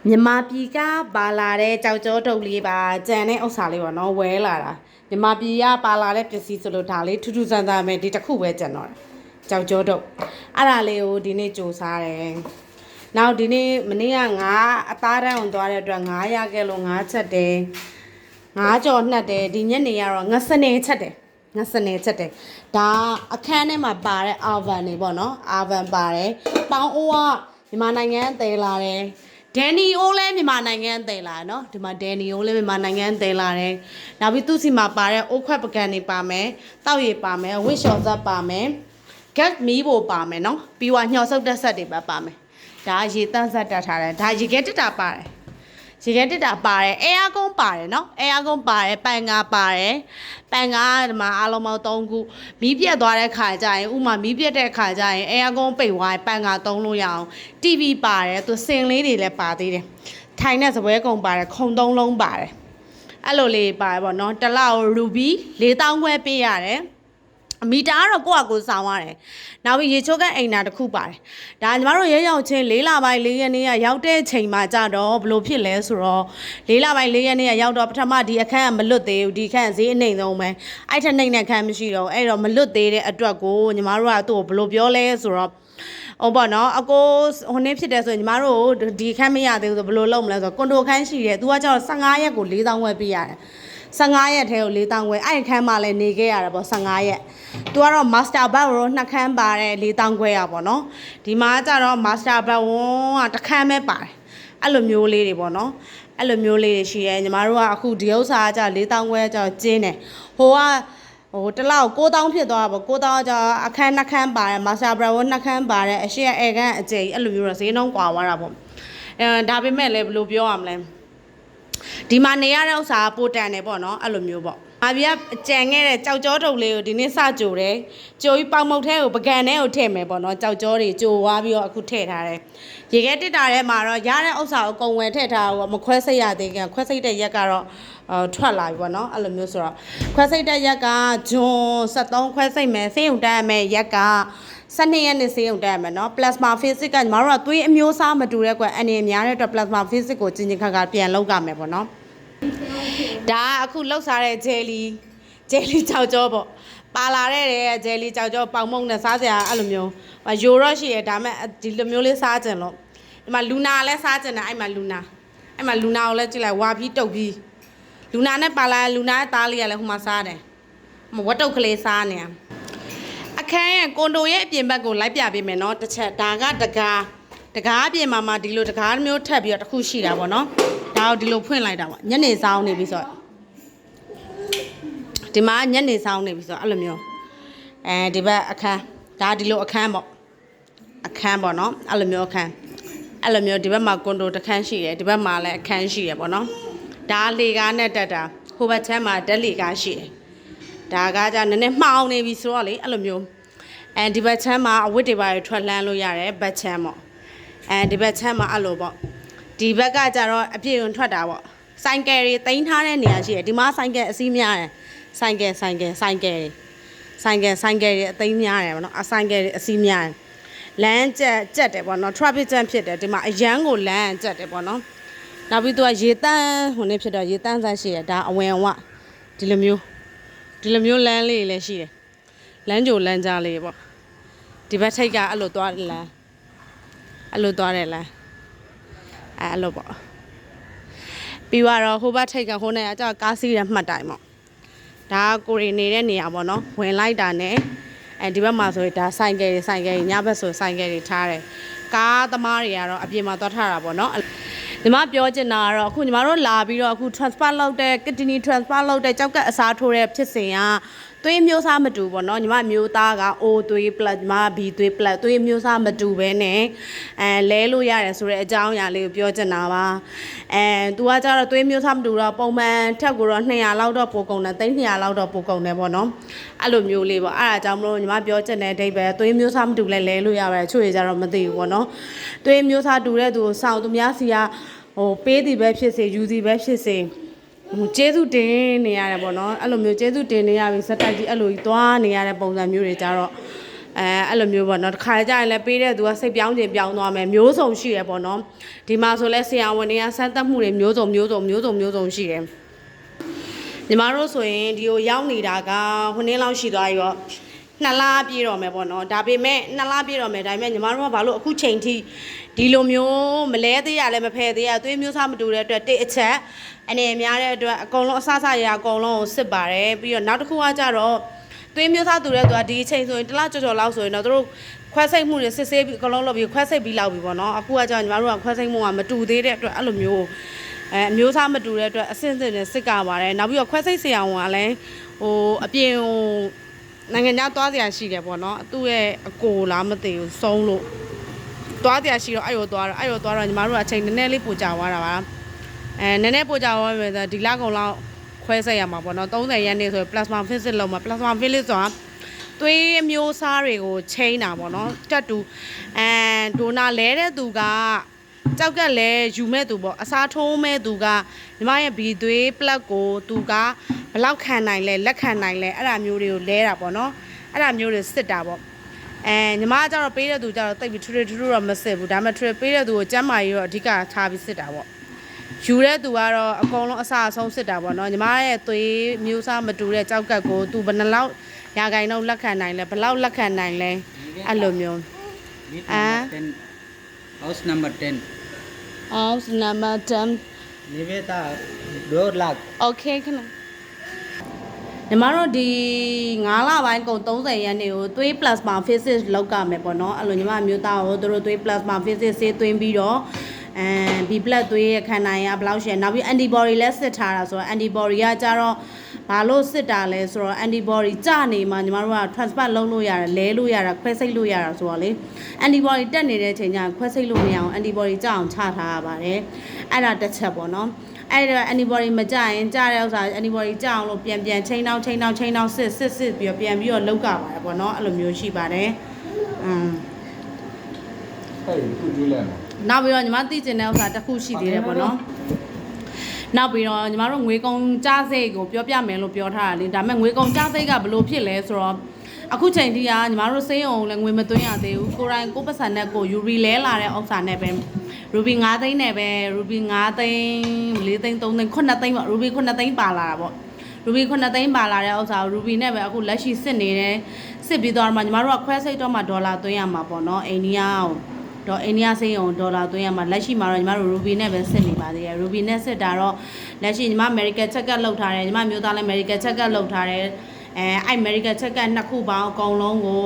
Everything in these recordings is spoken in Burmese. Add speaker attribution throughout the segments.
Speaker 1: မြန်မာပြည်ကပါလာတဲ့ကြောက်ကြောတုပ်လေးပါကြံတဲ့ဥစ္စာလေးပေါ့နော်ဝဲလာတာမြန်မာပြည်ကပါလာတဲ့ပစ္စည်းဆိုလို့ဒါလေးထူးထူးဆန်းဆန်းပဲဒီတစ်ခုပဲကြံတော့ကြောက်ကြောတုပ်အဲ့ဒါလေးကိုဒီနေ့ကြိုစားတယ်နောက်ဒီနေ့မနေ့ကငါအသားတန်းအောင်သွားတဲ့အတွက်ငါရခဲ့လို့ငါချက်တယ်ငါကြော်နှက်တယ်ဒီညနေကတော့ငါစနေချက်တယ်ငါစနေချက်တယ်ဒါအခန်းထဲမှာပါတဲ့အာဗန်တွေပေါ့နော်အာဗန်ပါတယ်ပေါင်းအိုးကမြန်မာနိုင်ငံတည်လာတယ်ဒန်နီအိုးလည်းမြန်မာနိုင်ငံတည်လာတယ်နော်ဒီမှာဒန်နီအိုးလည်းမြန်မာနိုင်ငံတည်လာတယ်နောက်ပြီးသူ့စီမှာပါတဲ့အိုးခွက်ပကံတွေပါမယ်တောက်ရည်ပါမယ်ဝစ်လျှော်ဇက်ပါမယ်ဂက်မီးဖို့ပါမယ်နော်ပြီးွားညှော်ဆုပ်တက်ဆက်တွေပါမယ်ဒါရေတန်းဆက်တက်ထားတယ်ဒါရေခဲတက်တာပါတယ်ရေခဲတက်တာပါတယ်အဲအားကုန်းပါတယ်နော်အဲအားကုန်းပါတယ်ပန်ငါပါတယ်ပန်ငါဒီမှာအားလုံးပေါင်း3ခုမီးပြတ်သွားတဲ့ခါကျရင်ဥမာမီးပြတ်တဲ့ခါကျရင်အဲအားကုန်းပိတ်သွားရင်ပန်ငါသုံးလို့ရအောင် TV ပါတယ်သူစင်လေးတွေလည်းပါသေးတယ်ထိုင်တဲ့စပွဲကုံပါတယ်ခုံ3လုံးပါတယ်အဲ့လိုလေးပါတယ်ပေါ့နော်တစ်လောက်ရူဘီ4000ခွဲပေးရတယ်အမီတာကတော့ကိုယ့်အကိုစောင်းရတယ်။နောက်ပြီးရေချိုးကအိမ်နာတစ်ခုပါတယ်။ဒါညီမတို့ရဲရောက်ချင်း4လပိုင်း4ရက်နေ့ကရောက်တဲ့ချိန်မှာကြတော့ဘလို့ဖြစ်လဲဆိုတော့4လပိုင်း4ရက်နေ့ကရောက်တော့ပထမဒီအခန်းကမလွတ်သေးဘူးဒီအခန်းဈေးအနှိမ်ဆုံးပဲ။အဲ့ထက်နှိမ်တဲ့အခန်းမရှိတော့အဲ့တော့မလွတ်သေးတဲ့အတွက်ကိုညီမတို့ကသူ့ကိုဘလို့ပြောလဲဆိုတော့ဟိုပေါ့နော်အကိုဟိုနေ့ဖြစ်တယ်ဆိုရင်ညီမတို့ဒီအခန်းမရသေးဘူးဆိုဘလို့လုပ်မလဲဆိုတော့ကွန်ဒိုခန်းရှိတယ်။ तू ကကျတော့15ရက်ကို4000ဝယ်ပေးရတယ်။15ရက်ထဲကို4000ခွဲအဲ့ခန်းမှာလည်းနေခဲ့ရတာပေါ့15ရက်။ तू ကတော့ master bed ရော2ခန်းပါတယ်4000ခွဲရပါတော့။ဒီမှာကျတော့ master bed ကတစ်ခန်းပဲပါတယ်။အဲ့လိုမျိုးလေးတွေပေါ့နော်။အဲ့လိုမျိုးလေးတွေရှိရဲညီမတို့ကအခုဒီဥစ္စာကကျ4000ခွဲကျတော့ကျင်းတယ်။ဟိုတစ်လောက်9000ဖြစ်သွားတာပေါ့9000ကျအခန်း2ခန်းပါတယ် master bed 2ခန်းပါတယ်အရှိအဲခန်းအကျယ်အဲ့လိုမျိုးတော့ဈေးနှုန်းကွာသွားတာပေါ့။ဒါပေမဲ့လည်းဘယ်လိုပြောရမလဲဒီမှာနေရတဲ့ဥစ္စာပိုတန်တယ်ပေါ့နော်အဲ့လိုမျိုးပေါ့။အပြည့်ကြံခဲ့တဲ့ကြောက်ကြောတုပ်လေးကိုဒီနေ့စကြိုတယ်။ကြိုပြီးပေါင်မုတ်ထဲကိုပကံထဲကိုထည့်မယ်ပေါ့နော်။ကြောက်ကြောတွေကြိုသွားပြီးတော့အခုထည့်ထားတယ်။ရေခဲတစ်တာထဲမှာတော့ရတဲ့ဥစ္စာကိုအကုန်ဝယ်ထည့်ထားတော့မခွဲစိတ်ရသေးခင်ခွဲစိတ်တဲ့ရက်ကတော့ထွက်လာပြီပေါ့နော်အဲ့လိုမျိုးဆိုတော့ခွဲစိတ်တဲ့ရက်ကဂျွန်73ခွဲစိတ်မယ်ဆေးရုံတက်မယ်ရက်က12ရက်နေ့ဆေးရုံတက်မယ်နော် plasma physics ကညီမတို့ကသွေးအမျိုးအစားမတူတဲ့ကွအနေများတဲ့အတွက် plasma physics ကိုကျင်ခါပြန်လောက်ကြမယ်ပေါ့နော်ဒါအခုလှုပ်စားတဲ့ဂျယ်လီကြောက်ကြောပေါ့ပါလာတဲ့ဂျယ်လီကြောက်ကြောပေါင်မုံနဲ့စားစရာအဲ့လိုမျိုးယိုရော့ရှိရဒါမဲ့ဒီလိုမျိုးလေးစားကြင်လို့ဒီမှာလူနာလည်းစားကြင်တယ်အဲ့မှာလူနာကိုလည်းကြည့်လိုက်ဝါပြီးတုတ်ပြီးလူနာနဲ့ပါလာလူနာရဲ့သားလေးကလည်းဟိုမှာစားတယ်ဝတ်တုတ်ကလေးစားနေအခန်းရဲ့ကွန်ဒိုရဲ့အပြင်ဘက်ကိုလိုက်ပြပေးမယ်နော်တစ်ချက်ဒါကတကားအပြင်မှာဒီလိုတကားမျိုးထပ်ပြီးတော့တစ်ခုရှိတာပေါ့နော်ဒါကိုဒီလိုဖွင့်လိုက်တာပေါ့ညနေဆောင်နေပြီဆိုတော့ဒီမှာညနေဆောင်နေပြီဆိုတော့အဲ့လိုမျိုးဒီဘက်အခန်းဒါဒီလိုအခန်းပေါ့နော်အဲ့လိုမျိုးအခန်းအဲ့လိုမျိုးဒီဘက်မှာကွန်ဒိုတစ်ခန်းရှိတယ်ဒီဘက်မှာလည်းအခန်းရှိတယ်ပေါ့နော်ဒါလေကားနဲ့တက်တာဟိုဘက်ချမ်းမှာဓာတ်လေကားရှိတယ်ဒါကကြနည်းနည်းမှောင်နေပြီဆိုတော့လေအဲ့လိုမျိုးဒီဘက်ချမ်းမှာအဝတ်တွေပါထွက်လှမ်းလို့ရတယ်ဘက်ချမ်းပေါ့ဒီဘက်ချမ်းမှာအဲ့လိုပေါ့ဒီဘက်ကကြတော့အပြည့်ဝင်ထွက်တာပေါ့ဆိုင်ကယ်တွေတိန်းထားတဲ့နေရာရှိတယ်ဒီမှာဆိုင်ကယ်အစီးများတယ်ဆိုင်ကယ်တွေအသိမ်းများတယ်ပေါ့နော်ဆိုင်ကယ်တွေအစီးများတယ်လမ်းကျက်တယ်ပေါ့နော် traffic jam ဖြစ်တယ်ဒီမှာအရန်ကိုလမ်းကျက်တယ်ပေါ့နော်နောက်ပြီးသူကရေတန်းဟိုနေ့ဖြစ်တော့ရေတန်းဆိုင်ရှိတယ်ဒါအဝင်ဝဒီလိုမျိုးလမ်းလေးလည်းရှိတယ်လမ်းကြိုလမ်းကြားလေးပေါ့ဒီဘက်ထိပ်ကအဲ့လိုသွားတယ်လမ်းအဲ့လိုပေါ့ပြီးတော့ဟိုဘက်ထိပ်ကဟိုနဲ့အကြောက်ကားစီးရမှတ်တိုင်ပေါ့ဒါကိုရီနေတဲ့နေရာပေါ့နော်ဝင်လိုက်တာနဲ့ဒီဘက်မှာဆိုရင်ဒါဆိုင်ကယ်ညဘက်ဆိုဆိုင်ကယ်တွေထားတယ်ကားသမားတွေကတော့အပြင်မှာသွားထားတာပေါ့နော်ညီမပြောချင်တာကတော့အခုညီမတို့လာပြီးတော့အခု transfer လုပ်တဲ့ kidney transfer လုပ်တဲ့ကြောက်ကပ်အစားထိုးတဲ့ဖြစ်စဉ်ကသွေးမျိုးစားမတူပေါ့နော်ညီမမျိုးသားက O သွေး plus ညီမ B သွေး plus သွေးမျိုးစားမတူဘဲနဲ့လဲလို့ရတယ်ဆိုတဲ့အကြောင်းအရာလေးကိုပြောချင်တာပါသူကကျတော့သွေးမျိုးစားမတူတော့ပုံမှန်ထက်ကိုတော့200လောက်တော့ပိုကုန်တယ်300လောက်တော့ပိုကုန်တယ်ပေါ့နော်အဲ့လိုမျိုးလေးပေါ့အဲ့ဒါကြောင့်မလို့ညီမပြောချင်တဲ့အဓိပ္ပာယ်သွေးမျိုးစားမတူလဲလို့ရပါတယ်ချို့ရကြတော့မသိဘူးပေါ့နော်သွေးမျိုးစားတူတဲ့သူကိုစောင့်သူများစီကပေးသည်ပဲဖြစ်စေယူသည်ပဲဖြစ်စေကျေးဇူးတင်နေရတယ်ပေါ့နော်အဲ့လိုမျိုးကျေးဇူးတင်နေရပြီစက်တိုက်ကြီးအဲ့လိုကြီးသွားနေရတဲ့ပုံစံမျိုးတွေကြတော့ အဲ့လိုမျိုးပေါ့နော်တစ်ခါကြရင်လည်းပေးတဲ့သူကစိတ်ပြောင်းချင်ပြောင်းသွားမယ်မျိုးစုံရှိရပေါ့နော်ဒီမှာဆိုလဲဆရာဝန်တွေကစမ်းသပ်မှုတွေမျိုးစုံရှိတယ်ညီမတို့ဆိုရင်ဒီကိုရောက်နေတာကဟိုနေ့လောက်ရှိသွားပြီပေါ့2 လပြည့်တော့မယ်ပေါ့နော်ဒါပေမဲ့2 လပြည့်တော့မယ်ဒါပေမဲ့ညီမတို့ကဘာလို့အခုချိန်ထိဒီလိုမျိုးမလဲသေးရလဲမဖယ်သေးရသွေးမျိုးစားမတူတဲ့အတွက်တိတ်အချက်အနေများတဲ့အတွက်အကုန်လုံးအဆအဆရအကုန်လုံးကိုစစ်ပါတယ်ပြီးတော့နောက်တစ်ခုကကြတော့သွေးမျိုးစားတူတဲ့သူကဒီအချိန်ဆိုရင်1 လကျော်လောက်ဆိုရင်တော့တို့ခွဲစိတ်မှုတွေစစ်ဆေးပြီးအကုန်လုံးလုပ်ပြီးခွဲစိတ်ပြီးလောက်ပြီပေါ့နော်အခုကကြညီမတို့ကခွဲစိတ်မှုကမတူသေးတဲ့အတွက်အဲ့လိုမျိုးအမျိုးသားမတူတဲ့အတွက်အဆင့်ဆင့်နဲ့စစ်ကပါတယ်နောက်ပြီးတော့ခွဲစိတ်ဆရာဝန်ကလည်းဟိုအပြင်ဟိုနိုင်ငံခြားသွားစရာရှိတယ်ပေါ့နော်သူ့ရဲ့အကိုလားမသိဘူးဆုံးလို့သွားစရာရှိတော့အဲ့ရောသွားတော့ညီမတို့ကအချိန်နည်းနည်းလေးပိုကြာသွားတာပါနည်းနည်းပိုကြာသွားမယ်ဆိုဒီလကုန်လောက်ခွဲစိတ်ရမှာပေါ့နော်30ရက်နေ့ဆိုရင် plasma visit လုပ်မှာ plasma visit ဆိုတာသွေးအမျိုးစားတွေကိုချိန်တာပေါ့နော်တက်တူဒိုနာလဲတဲ့သူကကြောက်ကလဲယူမဲ့သူပေါ့အစားထိုးမဲ့သူကညီမရဲ့ဘီသွေး plug ကိုသူကဘလောက်ခံနိုင်လဲလက်ခံနိုင်လဲအဲ့ဒါမျိုးတွေကိုလဲတာပေါ့နော်အဲ့ဒါမျိုးတွေစစ်တာပေါ့ညီမကကျတော့ပေးတဲ့သူကျတော့တိတ်ပြီးထူတော့မစစ်ဘူးဒါပေမဲ့ပေးတဲ့သူကိုကျမ်းမာရေးတော့အဓိကထားပြီးစစ်တာပေါ့ယူတဲ့သူကတော့အကုန်လုံးအစားအဆုံးစစ်တာပေါ့နော်ညီမရဲ့သွေးမျိုးစားမတူတဲ့ကြောက်ကက်ကိုသူဘယ်နှလောက်ရာခိုင်နှုန်းလက်ခံနိုင်လဲဘယ်လောက်လက်ခံနိုင်လဲအဲ့လိုမျိုး
Speaker 2: house number 10
Speaker 1: house number 10
Speaker 2: Niveta door lock
Speaker 1: okay ခဏညီမတို့ဒီ9 လပိုင်းကုန်30ရက်နေ့ကိုသွေး plasma physics လောက်ကမယ်ပေါ့နော်အဲ့လိုညီမမျိုးသားကိုတို့သွေး plasma physics ဆေးသွင်းပြီးတော့B blood သွေးရခန္ဓာရဘယ်လောက်ရှိနောက်ပြီး antibody လည်းစစ်ထားတာဆိုတော့ antibody ကကြတော့ဘာလို့စစ်တာလဲဆိုတော့ antibody ကြနေမှာညီမတို့က transfer လုပ်လို့ရတယ်လဲလို့ရတာခွဲစိတ်လို့ရတာဆိုတော့လေ antibody တက်နေတဲ့အချိန်ကျခွဲစိတ်လို့မရအောင် antibody ကြအောင်ချထားရပါတယ်အဲ့ဒါတစ်ချက်ပေါ့နော်အဲ့တော့ antibody မကြရင်ကြတဲ့ဥစ္စာ antibody ကြအောင်လို့ပြန်ချိန်နောက်စစ်ပြီးတော့ပြန်ပြီးတော့လောက်ကပါတယ်ပေါ့နော်အဲ့လိုမျိုးရှိပါတယ်
Speaker 2: hey tu julen
Speaker 1: နောက်ပြီးတော့ညီမသိကျင်တဲ့ဥစ္စာတစ်ခုရှိသေးတယ်ပေါ့နော်နောက်ပြီးတော့ညီမတို့ငွေကုန်ကြားစိတ်ကိုပြောပြမယ်လို့ပြောထားတာလေဒါပေမဲ့ငွေကုန်ကြားစိတ်ကဘယ်လိုဖြစ်လဲဆိုတော့အခုချိန်ထိကညီမတို့စေးအောင်လည်းငွေမသွင်းရသေးဘူးကိုရိုင်းကိုပတ်စံနဲ့ကိုယူရီလဲလာတဲ့ဥစ္စာနဲ့ပဲရူဘီ9 သိန်းနဲ့ပဲရူဘီ9 သိန်း4 သိန်း3 သိန်း9 သိန်းပေါ့ရူဘီ9 သိန်းပါလာတာပေါ့ရူဘီ9 သိန်းပါလာတဲ့ဥစ္စာကိုရူဘီနဲ့ပဲအခုလက်ရှိစစ်နေတယ်စစ်ပြီးတော့မှညီမတို့ကခွဲစိတ်တော့မှဒေါ်လာသွင်းရမှာပေါ့နော်အိန္ဒိယကိုတော့အိန္ဒိယစေးအောင်ဒေါ်လာသွင်းရမှာလက်ရှိမှာတော့ညီမတို့ရူဘီနဲ့ပဲစစ်နေပါသေးတယ်ရူဘီနဲ့စစ်တာတော့လက်ရှိညီမ American check up လုပ်ထားတယ်ညီမမျိုးသားလည်း American check up လုပ်ထားတယ်အဲ့ American check up 2 ခုပေါင်းအကုန်လုံးကို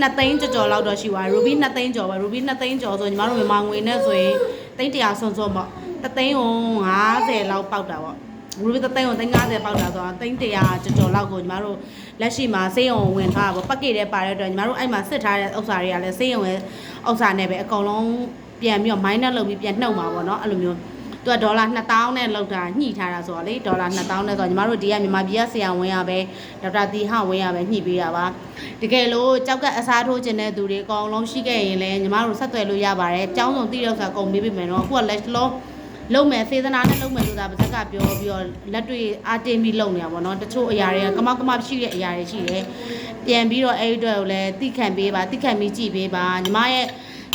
Speaker 1: 2 သိန်းကျော်လောက်တော့ရှိသွားရူဘီ2 သိန်းကျော်ပဲရူဘီ2 သိန်းကျော်ဆိုညီမတို့မြန်မာငွေနဲ့ဆိုရင်သိန်း100စွန်းစွန်းပေါ့1 သိန်းကို50လောက်ပေါက်တာပေါ့ရူဘီ1 သိန်းကို50ပေါက်တာဆိုတော့သိန်း100ကျော်လောက်ကိုညီမတို့လက်ရှိမှာစေးရုံဝင်ထားတာပေါ့ပတ်ကေတဲ့ပါတဲ့အတွက်ညီမတို့အဲ့မှာစစ်ထားတဲ့ဥစ္စာတွေကလည်းစေးရုံရဲ့ဥစ္စာနဲ့ပဲအကုန်လုံးပြန်ပြီးတော့ minus လုပ်ပြီးပြန်နှုတ်မှာပေါ့နော်အဲ့လိုမျိုးသူကဒေါ်လာ2000နဲ့လောက်တာညှိထားတာဆိုတော့လေဒေါ်လာ2000နဲ့ဆိုတော့ညီမတို့ဒီကမြန်မာပြည်ကဆရာဝန်ရပဲဒေါက်တာတီဟဝန်ရပဲညှိပေးတာပါတကယ်လို့ကြောက်ကအစားထိုးခြင်းတဲ့သူတွေအကုန်လုံးရှိခဲ့ရင်လည်းညီမတို့ဆက်သွယ်လို့ရပါတယ်အကြောင်းစုံသိတဲ့ဥစ္စာကုန်ပေးပေးမယ်နော်အခုကလက်လုံးလုံးမယ်စေသနာနဲ့လုံးမယ်လို့သာပါဇက်ကပြောပြီးတော့လက်တွေ့အားတင်းပြီးလုံးနေတာပေါ့နော်တချို့အရာတွေကကမောက်ကမရှိတဲ့အရာတွေရှိတယ်ပြန်ပြီးတော့အဲ့ဒီအတွက်ကိုလည်းသိခံပေးပါသိခံပြီးကြည့်ပေးပါညီမရဲ့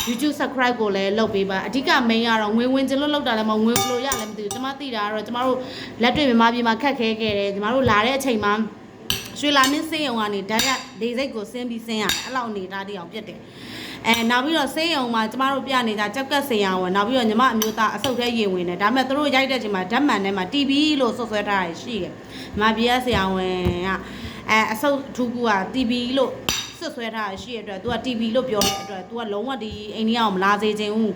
Speaker 1: YouTube subscribe ကိုလည်းလုပ်ပေးပါအဓိက main ကတော့ငွေဝင်ကျလို့လောက်တာလည်းမဟုတ်ငွေဘလို့ရလည်းမသိဘူးကျွန်မသိတာကတော့ကျွန်မတို့လက်တွေ့မြန်မာပြည်မှာခက်ခဲခဲ့တယ်ကျွန်မတို့လာတဲ့အချိန်မှာရွှေလာမင်းစင်းရုံကနေဓာတ်ရဒေစိတ်ကိုဆင်းပြီးဆင်းရတယ်အဲ့လောက်နေတာတည်းအောင်ပြတ်တယ်နောက်ပြီးတော့စေးရုံမှာကျမတို့ပြနေတာကြောက်ကက်ဆင်ရဝင်နောက်ပြီးတော့ညီမအမျိုးသားအဆုတ်ထဲရေဝင်တယ်ဒါပေမဲ့သူတို့ရိုက်တဲ့အချိန်မှာဓာတ်မှန်ထဲမှာ TV လို့ဆွဆွဲထားတာရှိတယ်ညီမပြရဆရာဝန်ကအဆုတ်ထူးကူက TV လို့ဆွဆွဲထားတာရှိရတဲ့အတွက် तू က TV လို့ပြောတဲ့အတွက် तू ကလုံးဝဒီအိန္ဒိယကိုမလာစေချင်ဘူး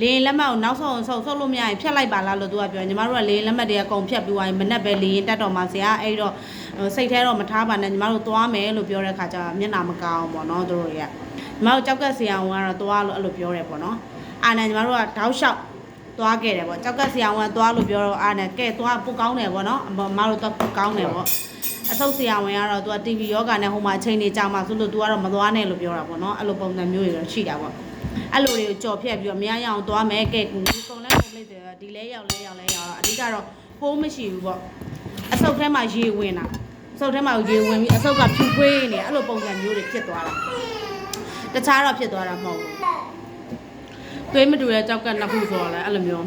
Speaker 1: လေရင်လက်မှတ်ကိုနောက်ဆုံးဆုပ်လို့မရရင်ဖြတ်လိုက်ပါလားလို့ तू ကပြောညီမတို့ကလေရင်လက်မှတ်တွေကကုန်ဖြတ်ပြီးသွားရင်မနဲ့ပဲလေရင်တက်တော်မှာဆရာအဲ့တော့စိတ်ထဲတော့မထားပါနဲ့ညီမတို့သွားမယ်လို့ပြောတဲ့ခါကျမျက်နှာမကောင်းပေါ့နော်သူတို့တွေကညီမတို့ကြောက်ကက်ဆရာဝန်ကတော့သွားလို့အဲ့လိုပြောတယ်ပေါ့နော်အာနဲ့ညီမတို့ကတောက်လျှောက်သွားခဲ့တယ်ပေါ့ကြောက်ကက်ဆရာဝန်သွားလို့ပြောတော့အာနဲ့ကဲသွားပုတ်ကောင်းတယ်ပေါ့နော်မတို့တော့ပုတ်ကောင်းတယ်ပေါ့အဆုတ်ဆရာဝန်ကတော့ तू က TV ယောဂနဲ့ဟိုမှာအချိန်နေကြာမှဆိုလို့ तू ကတော့မသွားနဲ့လို့ပြောတာပေါ့နော်အဲ့လိုပုံစံမျိုးတွေတော့ရှိတာပေါ့အဲ့လိုတွေကိုကြော်ဖြတ်ပြီးတော့မရရအောင်သွားမယ်ကဲကူကုန်လဲကုန်လိုက်တယ်ဒီလဲရောက်တော့အဓိကတော့ဖိုးမရှိဘူးပေါ့အဆုတ်ထဲမှာရေဝင်တာအဆုတ်ထဲမှာရေဝင်ပြီးအဆုတ်ကဖြူခွေးနေအဲ့လိုပုံစံမျိုးတွေဖြစ်သွားတာ တခြားတော့ဖြစ်သွားတာမဟုတ်ဘူးသွေးမတူတဲ့ကြောက်ကနှစ်ခုဆိုတော့လဲအဲ့လိုမျိုး